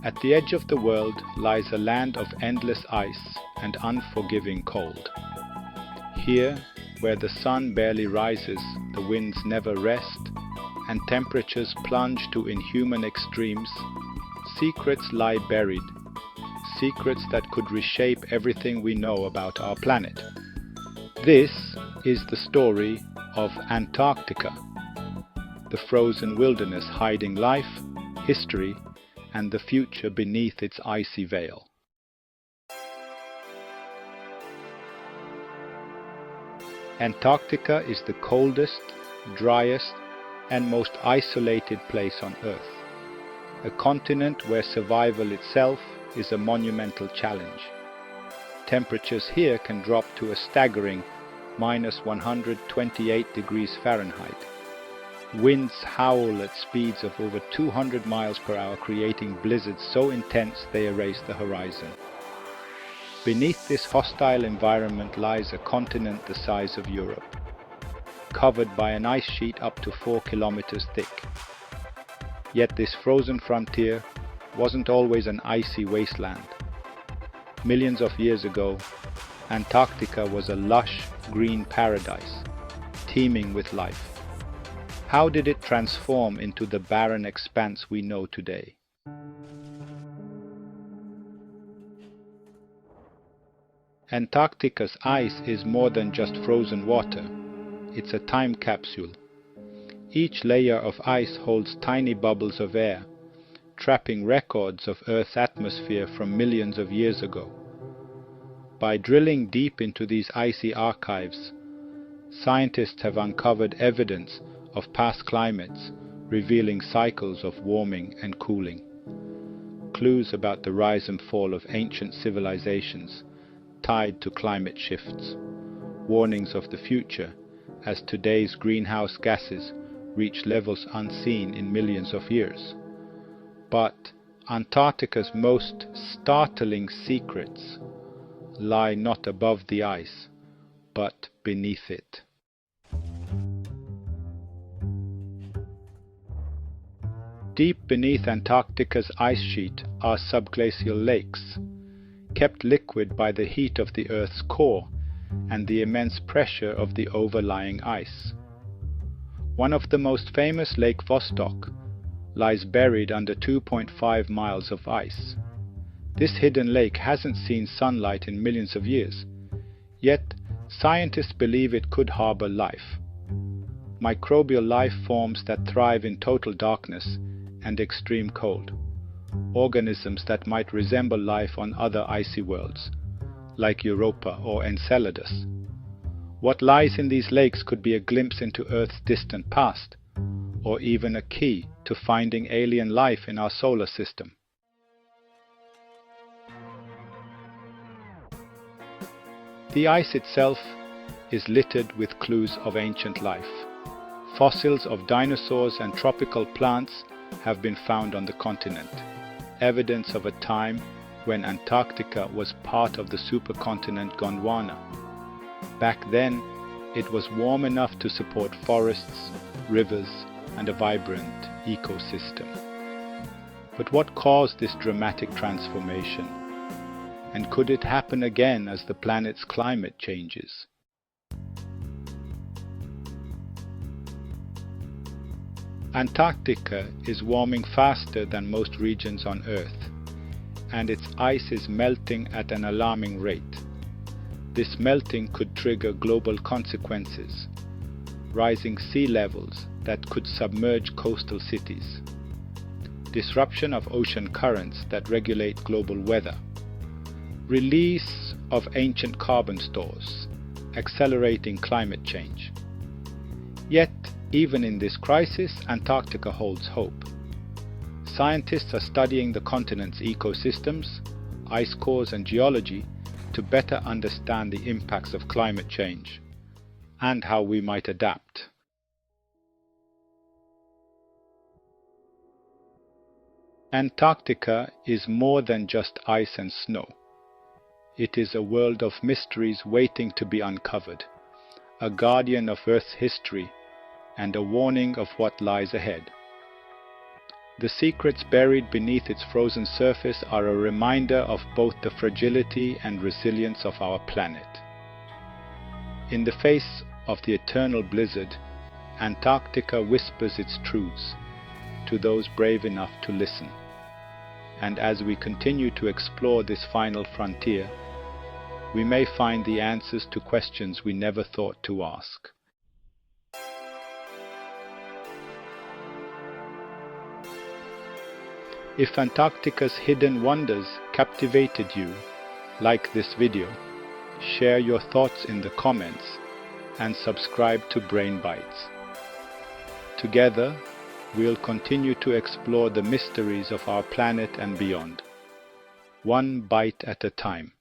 At the edge of the world lies a land of endless ice and unforgiving cold. Here, where the sun barely rises, the winds never rest, and temperatures plunge to inhuman extremes, secrets lie buried, secrets that could reshape everything we know about our planet. This is the story of Antarctica, the frozen wilderness hiding life, history, and the future beneath its icy veil. Antarctica is the coldest, driest, and most isolated place on Earth, a continent where survival itself is a monumental challenge. Temperatures here can drop to a staggering -128 degrees Fahrenheit. Winds howl at speeds of over 200 miles per hour, creating blizzards so intense they erase the horizon. Beneath this hostile environment lies a continent the size of Europe, covered by an ice sheet up to 4 kilometers thick. Yet this frozen frontier wasn't always an icy wasteland. Millions of years ago, Antarctica was a lush, green paradise, teeming with life. How did it transform into the barren expanse we know today? Antarctica's ice is more than just frozen water. It's a time capsule. Each layer of ice holds tiny bubbles of air, trapping records of Earth's atmosphere from millions of years ago. By drilling deep into these icy archives, scientists have uncovered evidence of past climates, revealing cycles of warming and cooling, clues about the rise and fall of ancient civilizations tied to climate shifts, warnings of the future as today's greenhouse gases reach levels unseen in millions of years. But Antarctica's most startling secrets lie not above the ice, but beneath it. Deep beneath Antarctica's ice sheet are subglacial lakes, kept liquid by the heat of the Earth's core and the immense pressure of the overlying ice. One of the most famous, Lake Vostok, lies buried under 2.5 miles of ice. This hidden lake hasn't seen sunlight in millions of years, yet scientists believe it could harbor life. Microbial life forms that thrive in total darkness and extreme cold. Organisms that might resemble life on other icy worlds, like Europa or Enceladus. What lies in these lakes could be a glimpse into Earth's distant past, or even a key to finding alien life in our solar system. The ice itself is littered with clues of ancient life. Fossils of dinosaurs and tropical plants have been found on the continent, evidence of a time when Antarctica was part of the supercontinent Gondwana. Back then, it was warm enough to support forests, rivers, and a vibrant ecosystem. But what caused this dramatic transformation? And could it happen again as the planet's climate changes? Antarctica is warming faster than most regions on Earth, and its ice is melting at an alarming rate. This melting could trigger global consequences, rising sea levels that could submerge coastal cities, disruption of ocean currents that regulate global weather, release of ancient carbon stores, accelerating climate change. Yet, even in this crisis, Antarctica holds hope. Scientists are studying the continent's ecosystems, ice cores, and geology to better understand the impacts of climate change and how we might adapt. Antarctica is more than just ice and snow. It is a world of mysteries waiting to be uncovered, a guardian of Earth's history, and a warning of what lies ahead. The secrets buried beneath its frozen surface are a reminder of both the fragility and resilience of our planet. In the face of the eternal blizzard, Antarctica whispers its truths to those brave enough to listen. And as we continue to explore this final frontier, we may find the answers to questions we never thought to ask. If Antarctica's hidden wonders captivated you, like this video, share your thoughts in the comments, and subscribe to Brain Bites. Together, we'll continue to explore the mysteries of our planet and beyond, one bite at a time.